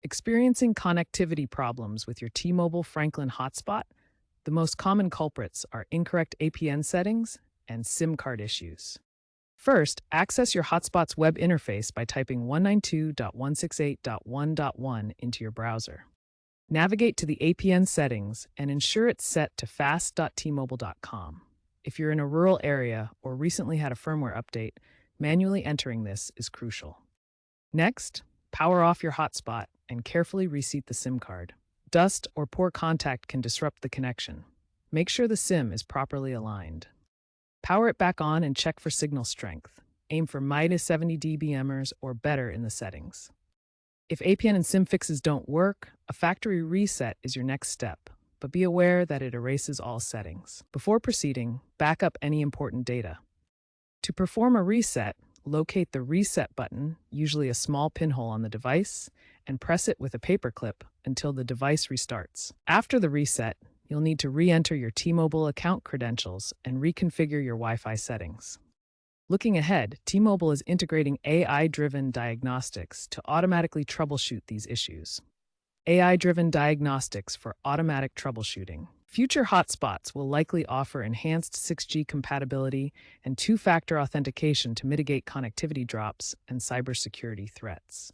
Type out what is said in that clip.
Experiencing connectivity problems with your T-Mobile Franklin Hotspot? The most common culprits are incorrect APN settings and SIM card issues. First, access your hotspot's web interface by typing 192.168.1.1 into your browser. Navigate to the APN settings and ensure it's set to fast.tmobile.com. If you're in a rural area or recently had a firmware update, manually entering this is crucial. Next, power off your hotspot and carefully reseat the SIM card. Dust or poor contact can disrupt the connection. Make sure the SIM is properly aligned. Power it back on and check for signal strength. Aim for -70 dBmers or better in the settings. If APN and SIM fixes don't work, a factory reset is your next step, but be aware that it erases all settings. Before proceeding, back up any important data. To perform a reset, locate the Reset button, usually a small pinhole on the device, and press it with a paperclip until the device restarts. After the reset, you'll need to re-enter your T-Mobile account credentials and reconfigure your Wi-Fi settings. Looking ahead, T-Mobile is integrating AI-driven diagnostics to automatically troubleshoot these issues. AI-driven diagnostics for automatic troubleshooting. Future hotspots will likely offer enhanced 6G compatibility and two-factor authentication to mitigate connectivity drops and cybersecurity threats.